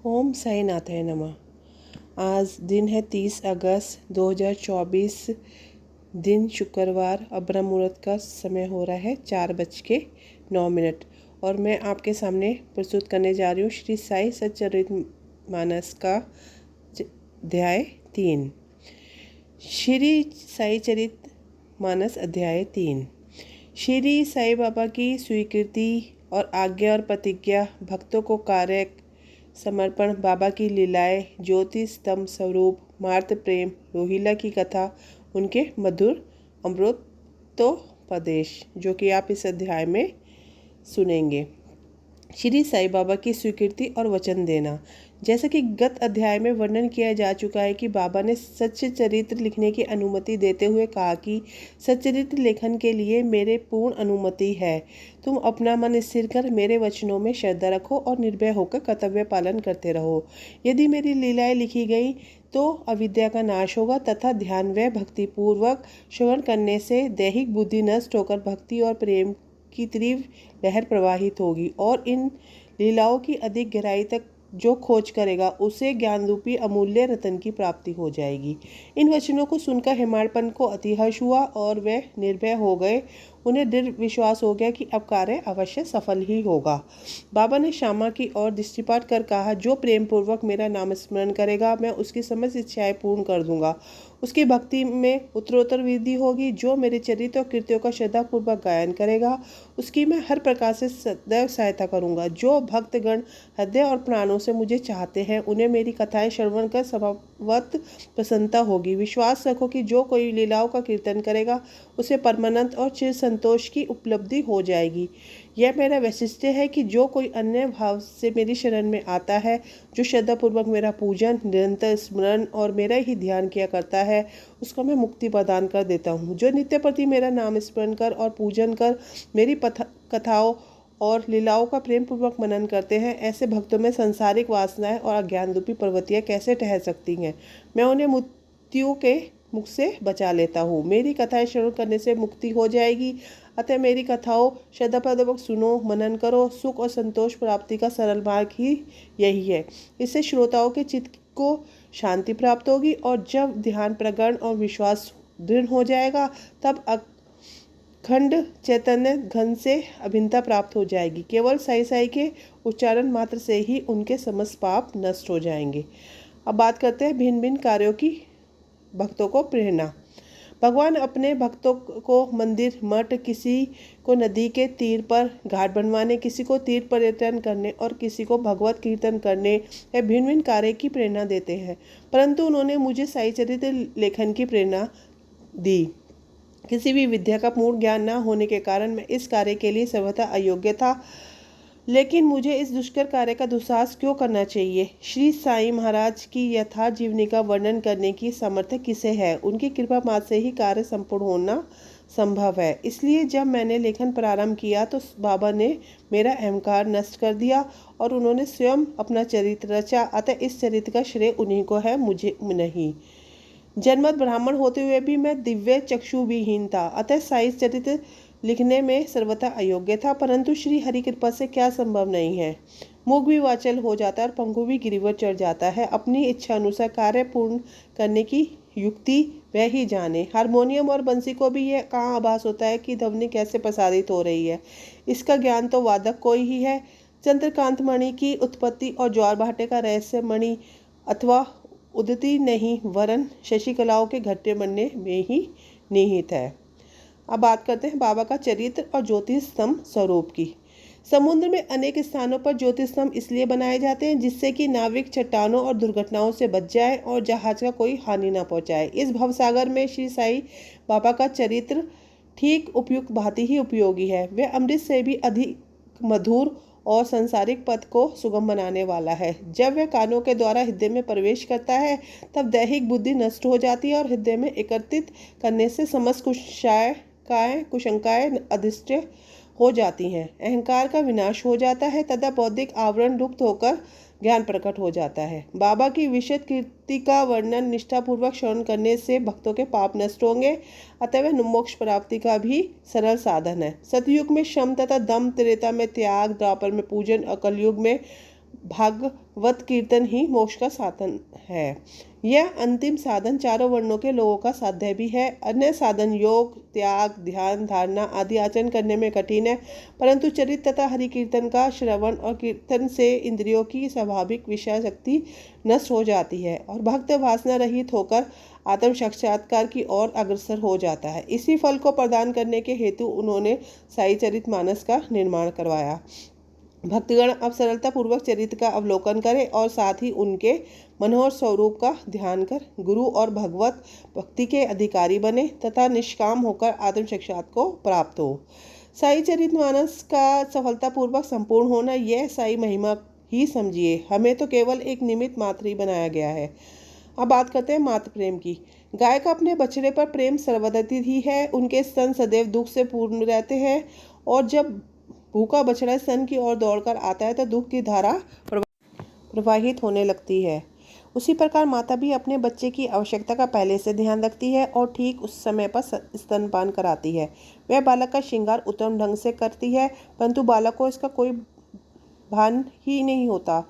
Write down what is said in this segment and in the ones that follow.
ओम साई नाथाय नमः। आज दिन है 30 अगस्त 2024, दिन शुक्रवार। अब ब्रह्म मुहूर्त का समय हो रहा है 4:09 और मैं आपके सामने प्रस्तुत करने जा रही हूँ श्री साई सच्चरितमानस का अध्याय 3। श्री साई चरित मानस अध्याय 3। श्री साई बाबा की स्वीकृति और आज्ञा और प्रतिज्ञा, भक्तों को कार्य समर्पण, बाबा की लीलाएं, ज्योति स्तंभ स्वरूप, मार्त प्रेम, रोहिला की कथा, उनके मधुर अमृतोपदेश, जो कि आप इस अध्याय में सुनेंगे। श्री साई बाबा की स्वीकृति और वचन देना। जैसा कि गत अध्याय में वर्णन किया जा चुका है कि बाबा ने सच्चे चरित्र लिखने की अनुमति देते हुए कहा कि सच्चरित्र लेखन के लिए मेरे पूर्ण अनुमति है। तुम अपना मन स्थिर कर मेरे वचनों में श्रद्धा रखो और निर्भय होकर कर्तव्य पालन करते रहो। यदि मेरी लीलाएं लिखी गई तो अविद्या का नाश होगा तथा ध्यान व भक्तिपूर्वक श्रवण करने से दैहिक बुद्धि नष्ट होकर भक्ति और प्रेम की तीव्र लहर प्रवाहित होगी और इन लीलाओं की अधिक गहराई तक जो खोज करेगा उसे ज्ञान रूपी अमूल्य रतन की प्राप्ति हो जाएगी। इन वचनों को सुनकर हेमाड़पन को अति हर्ष हुआ और वे निर्भय हो गए। उन्हें दृढ़ विश्वास हो गया कि अब कार्य अवश्य सफल ही होगा। बाबा ने श्यामा की ओर दृष्टिपात कर कहा, जो प्रेम पूर्वक मेरा नाम स्मरण करेगा मैं उसकी समस्त इच्छाएं पूर्ण कर दूंगा। उसकी भक्ति में उत्तरोत्तर वृद्धि होगी। जो मेरे चरित्र और कृत्यों का श्रद्धापूर्वक गायन करेगा उसकी मैं हर प्रकार से सदैव सहायता करूंगा। जो भक्तगण हृदय और प्राणों से मुझे चाहते हैं उन्हें मेरी कथाएं श्रवण कर स्वभावत प्रसन्नता होगी। विश्वास रखो कि जो कोई लीलाओं का कीर्तन करेगा उसे परमानंद और चिर संतोष की उपलब्धि हो जाएगी। यह मेरा वैशिष्ट्य है कि जो कोई अन्य भाव से मेरी शरण में आता है, जो श्रद्धापूर्वक मेरा पूजन, निरंतर स्मरण और मेरा ही ध्यान किया करता है, उसको मैं मुक्ति प्रदान कर देता हूँ। जो नित्य प्रति मेरा नाम स्मरण कर और पूजन कर मेरी कथाओं और लीलाओं का प्रेम पूर्वक मनन करते हैं, ऐसे भक्तों में संसारिक वासनाएं और अज्ञान रूपी पर्वतियाँ कैसे ठहर सकती हैं। मैं उन्हें मृत्यु के मुख से बचा लेता हूँ। मेरी कथाएं श्रवण करने से मुक्ति हो जाएगी। अतः मेरी कथाओं श्रद्धापूर्वक सुनो, मनन करो। सुख और संतोष प्राप्ति का सरल मार्ग ही यही है। इससे श्रोताओं के चित्त को शांति प्राप्त होगी और जब ध्यान प्रगाढ़ और विश्वास दृढ़ हो जाएगा तब अखंड चैतन्य घन से अभिन्नता प्राप्त हो जाएगी। केवल साई साई के उच्चारण मात्र से ही उनके समस्त पाप नष्ट हो जाएंगे। अब बात करते हैं भिन्न भिन्न कार्यों की भक्तों को प्रेरणा। भगवान अपने भक्तों को मंदिर, मठ, किसी को नदी के तीर पर घाट बनवाने, किसी को तीर्थ पर्यटन करने और किसी को भगवत कीर्तन करने या भिन्न भिन्न कार्य की प्रेरणा देते हैं। परंतु उन्होंने मुझे साई चरित्र लेखन की प्रेरणा दी। किसी भी विद्या का पूर्ण ज्ञान न होने के कारण मैं इस कार्य के लिए सर्वथा अयोग्य था। लेकिन मुझे इस दुष्कर कार्य का दुस्साहस क्यों करना चाहिए? श्री साई महाराज की यथार्थ जीवनी का वर्णन करने की सामर्थ्य किसे है? उनकी कृपा मात्र से ही कार्य संपूर्ण होना संभव है। इसलिए जब मैंने लेखन प्रारंभ किया तो बाबा ने मेरा अहंकार नष्ट कर दिया और उन्होंने स्वयं अपना चरित्र रचा। अतः इस चरित्र का श्रेय उन्हीं को है, मुझे नहीं। जन्मत ब्राह्मण होते हुए भी मैं दिव्य चक्षु विहीन था, अतः साई चरित्र लिखने में सर्वथा अयोग्य था। परंतु श्री हरि कृपा से क्या संभव नहीं है। मुख भी वाचल हो जाता है और पंखु भी गिरिवर चढ़ जाता है। अपनी इच्छा अनुसार कार्य पूर्ण करने की युक्ति वह ही जाने। हारमोनियम और बंसी को भी यह कहाँ आभास होता है कि ध्वनि कैसे प्रसारित हो रही है। इसका ज्ञान तो वादक को ही है। चंद्रकांत मणि की उत्पत्ति और ज्वार भाटे का रहस्य मणि अथवा उदिति नहीं वरन शशिकलाओं के घट्टे बनने में ही निहित है। अब बात करते हैं बाबा का चरित्र और ज्योतिष स्तंभ स्वरूप की। समुद्र में अनेक स्थानों पर ज्योतिष स्तंभ इसलिए बनाए जाते हैं जिससे कि नाविक चट्टानों और दुर्घटनाओं से बच जाए और जहाज का कोई हानि न पहुंचाए। इस भवसागर में श्री साई बाबा का चरित्र ठीक उपयुक्त भांति ही उपयोगी है। वह अमृत से भी अधिक मधुर और सांसारिक पथ को सुगम बनाने वाला है। जब वह कानों के द्वारा हृदय में प्रवेश करता है तब दैहिक बुद्धि नष्ट हो जाती है और हृदय में एकत्रित करने से समस्त कुशंकाएं अदृष्ट हो जाती हैं। अहंकार का विनाश हो जाता है तथा बौद्धिक आवरण लुप्त होकर ज्ञान प्रकट हो जाता है। बाबा की विशद कीर्ति का वर्णन निष्ठापूर्वक श्रवण करने से भक्तों के पाप नष्ट होंगे, अतः वह मोक्ष प्राप्ति का भी सरल साधन है। सतयुग में शम तथा दम, त्रेता में त्याग, द्वापर में पूजन और कलयुग में भागवत कीर्तन ही मोक्ष का साधन है। यह अंतिम साधन चारों वर्णों के लोगों का साध्य भी है। अन्य साधन योग, त्याग, ध्यान, धारणा आदि आचरण करने में कठिन है, परंतु चरित तथा हरि कीर्तन का श्रवण और कीर्तन से इंद्रियों की स्वाभाविक विषय शक्ति नष्ट हो जाती है और भक्त वासना रहित होकर आत्म साक्षात्कार की ओर अग्रसर हो जाता है। इसी फल को प्रदान करने के हेतु उन्होंने साई चरितमानस का निर्माण करवाया। भक्तगण अब सरलतापूर्वक चरित्र का अवलोकन करें और साथ ही उनके मनोहर स्वरूप का ध्यान कर गुरु और भगवत भक्ति के अधिकारी बने तथा निष्काम होकर आत्म साक्षात्कार को प्राप्त हो। साई चरितमानस का सफलतापूर्वक संपूर्ण होना यह साई महिमा ही समझिए। हमें तो केवल एक निमित्त मात्र ही बनाया गया है। अब बात करते हैं मातृ प्रेम की। गाय का अपने बछड़े पर प्रेम सर्वदति ही है। उनके स्तन सदैव दुख से पूर्ण रहते हैं और जब भूखा बछड़ा स्तन की ओर दौड़कर आता है तो दुख की धारा प्रवाहित होने लगती है। उसी प्रकार माता भी अपने बच्चे की आवश्यकता का पहले से ध्यान रखती है और ठीक उस समय पर स्तनपान कराती है। वह बालक का श्रृंगार उत्तम ढंग से करती है, परंतु बालक को इसका कोई भान ही नहीं होता।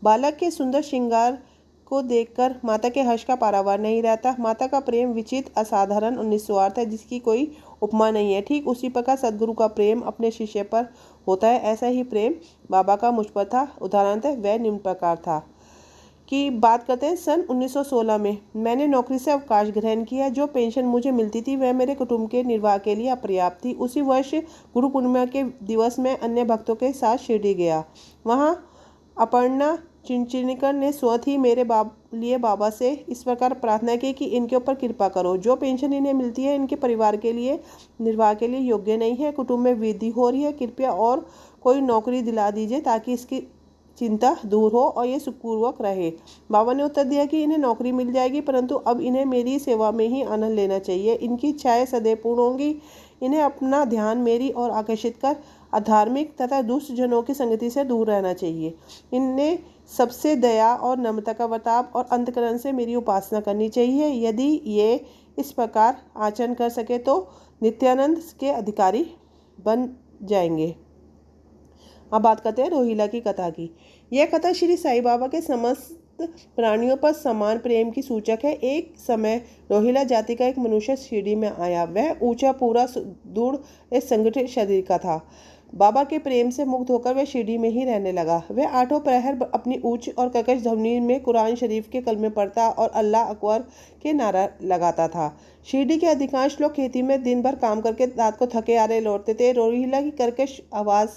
बालक के सुंदर श्रृंगार को देखकर माता के हर्ष का पारावार नहीं रहता। माता का प्रेम विचित्र, असाधारण और निस्वार्थ है, जिसकी कोई उपमा नहीं है। ठीक उसी प्रकार सदगुरु का प्रेम अपने शिष्य पर होता है। ऐसा ही प्रेम बाबा का मुझ पर था। उदाहरणतः वह निम्न प्रकार था कि बात करते हैं सन 1916 में मैंने नौकरी से अवकाश ग्रहण किया। जो पेंशन मुझे मिलती थी वह मेरे कुटुंब के निर्वाह के लिए अपर्याप्त थी। उसी वर्ष गुरु पूर्णिमा के दिवस में अन्य भक्तों के साथ शिरडी गया। वहाँ अपर्णा चिंचिनिकर ने स्वतः ही मेरे लिए बाबा से इस प्रकार प्रार्थना की कि इनके ऊपर कृपा करो। जो पेंशन इन्हें मिलती है इनके परिवार के लिए निर्वाह के लिए योग्य नहीं है। कुटुंब में वृद्धि हो रही है, कृपया और कोई नौकरी दिला दीजिए ताकि इसकी चिंता दूर हो और ये सुखपूर्वक रहे। बाबा ने उत्तर दिया कि इन्हें नौकरी मिल जाएगी, परंतु अब इन्हें मेरी सेवा में ही आनंद लेना चाहिए। इनकी इच्छाएं सदैव पूर्ण होंगी। इन्हें अपना ध्यान मेरी ओर आकर्षित कर अधार्मिक तथा दुष्ट जनों की संगति से दूर रहना चाहिए। इन्हें सबसे दया और नम्रता का बर्ताव और अंतःकरण से मेरी उपासना करनी चाहिए। यदि ये इस प्रकार आचरण कर सके तो नित्यानंद के अधिकारी बन जाएंगे। अब बात करते हैं रोहिला की कथा की। यह कथा श्री साईं बाबा के समस्त प्राणियों पर समान प्रेम की सूचक है। एक समय रोहिला जाति का एक मनुष्य शिरडी में आया। वह ऊंचा, पूरा सुदृढ़, एक संगठित शरीर का था। बाबा के प्रेम से मुग्ध होकर वह शिरडी में ही रहने लगा। वह आठों प्रहर अपनी ऊंच और कर्कश ध्वनि में कुरान शरीफ के कलमे पढ़ता और अल्लाह अकबर के नारा लगाता था। शिरडी के अधिकांश लोग खेती में दिन भर काम करके रात को थके हारे लौटते थे। रोहिला की कर्कश आवाज़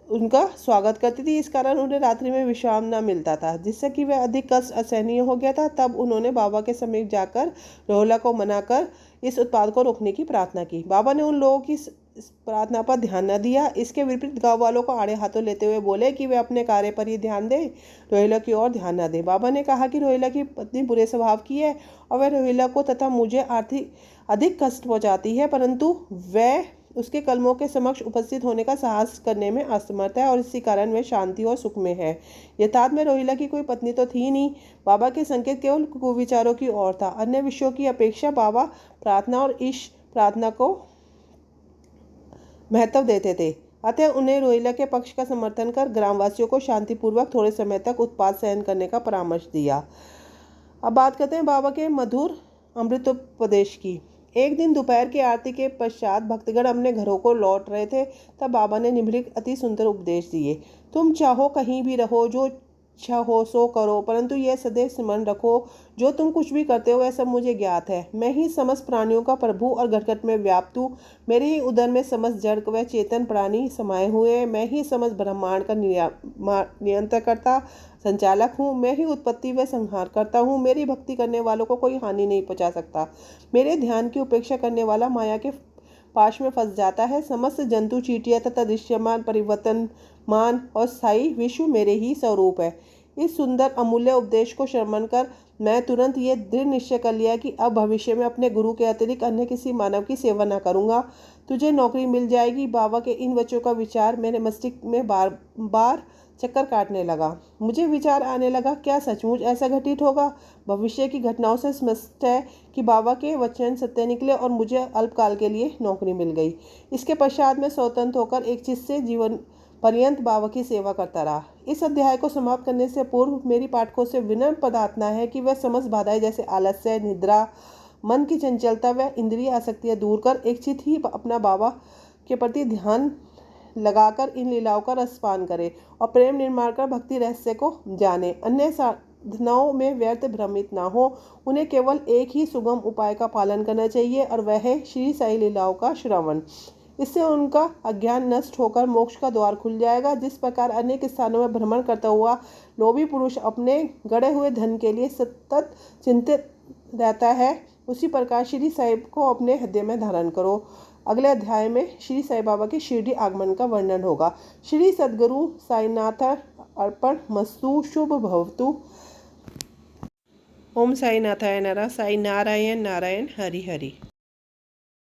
उनका स्वागत करती थी। इस कारण उन्हें रात्रि में विश्राम न मिलता था, जिससे कि वह अधिक कष्ट असहनीय हो गया था। तब उन्होंने बाबा के समीप जाकर रोहिला को मनाकर इस उत्पाद को रोकने की प्रार्थना की। बाबा ने उन लोगों की इस प्रार्थना पर ध्यान न दिया। इसके विपरीत गांव वालों को आड़े हाथों लेते हुए बोले कि वे अपने कार्य पर ही ध्यान दें, रोहिला की ओर ध्यान न दें। बाबा ने कहा कि रोहिला की पत्नी बुरे स्वभाव की है और वह रोहिला को तथा मुझे आर्थिक अधिक कष्ट पहुँचाती है, परंतु वह उसके कलमों के समक्ष उपस्थित होने का साहस करने में असमर्थ है और इसी कारण वह शांति और सुख में है। यथार्थ में रोहिला की कोई पत्नी तो थी नहीं। बाबा के संकेत केवल कुविचारों की ओर था। अन्य विषयों की अपेक्षा बाबा प्रार्थना और ईश प्रार्थना को महत्व देते थे। अतः उन्हें रोहिला के पक्ष का समर्थन कर ग्रामवासियों को शांतिपूर्वक थोड़े समय तक उत्पाद सहन करने का परामर्श दिया। अब बात करते हैं बाबा के मधुर अमृतोपदेश की। एक दिन दोपहर की आरती के पश्चात भक्तगण अपने घरों को लौट रहे थे, तब बाबा ने निम्नलिखित अति सुंदर उपदेश दिए। तुम चाहो कहीं भी रहो, जो इच्छा हो सो करो, परंतु यह सदैव स्मरण रखो जो तुम कुछ भी करते हो वह सब मुझे ज्ञात है। मैं ही समस्त प्राणियों का प्रभु और घटघट में व्याप्त हूँ। मेरे ही उदर में समस्त जड़ व चेतन प्राणी समाये हुए हैं। मैं ही समस्त ब्रह्मांड का नियंत्रण करता संचालक हूँ। मैं ही उत्पत्ति व संहार करता हूँ। मेरी भक्ति करने वालों को कोई हानि नहीं पहुँचा सकता। मेरे ध्यान की उपेक्षा करने वाला माया के पाश में फंस जाता है। समस्त जंतु, चींटियाँ तथा दृश्यमान, परिवर्तनमान और स्थायी विश्व मेरे ही स्वरूप है। इस सुंदर अमूल्य उपदेश को श्रवण कर मैं तुरंत ये दृढ़ निश्चय कर लिया कि अब भविष्य में अपने गुरु के अतिरिक्त अन्य किसी मानव की सेवा न करूँगा। तुझे नौकरी मिल जाएगी। बाबा के इन वचनों का विचार मेरे मस्तिष्क में बार बार चक्कर काटने लगा। मुझे विचार आने लगा, क्या सचमुच ऐसा घटित होगा? भविष्य की घटनाओं से स्पष्ट है कि बाबा के वचन सत्य निकले और मुझे अल्पकाल के लिए नौकरी मिल गई। इसके पश्चात मैं स्वतंत्र होकर एक चित्त से जीवन पर्यंत बाबा की सेवा करता रहा। इस अध्याय को समाप्त करने से पूर्व मेरी पाठकों से विनम्र प्रार्थना है कि वह समस्त बाधाएं जैसे आलस्य, निद्रा, मन की चंचलता व इंद्रिय आसक्तियां दूर कर एक चित ही अपना बाबा के प्रति ध्यान लगाकर इन लीलाओं का रसपान करे और प्रेम निर्माण कर भक्ति रहस्य को जाने। अन्य साधनाओं में व्यर्थ भ्रमित ना हो। उन्हें केवल एक ही सुगम उपाय का पालन करना चाहिए और वह है श्री साई लीलाओं का श्रवण। इससे उनका अज्ञान नष्ट होकर मोक्ष का द्वार खुल जाएगा। जिस प्रकार अनेक स्थानों में भ्रमण करता हुआ लोभी पुरुष अपने गड़े हुए धन के लिए सतत चिंतित रहता है, उसी प्रकार श्री साई को अपने हृदय में धारण करो। अगले अध्याय में श्री साई बाबा के शिरडी आगमन का वर्णन होगा। श्री सद्गुरु साईनाथ अर्पण मस्तु। शुभ भवतु। ओम साईनाथाय नमः। साई नारायण नारायण हरि हरि।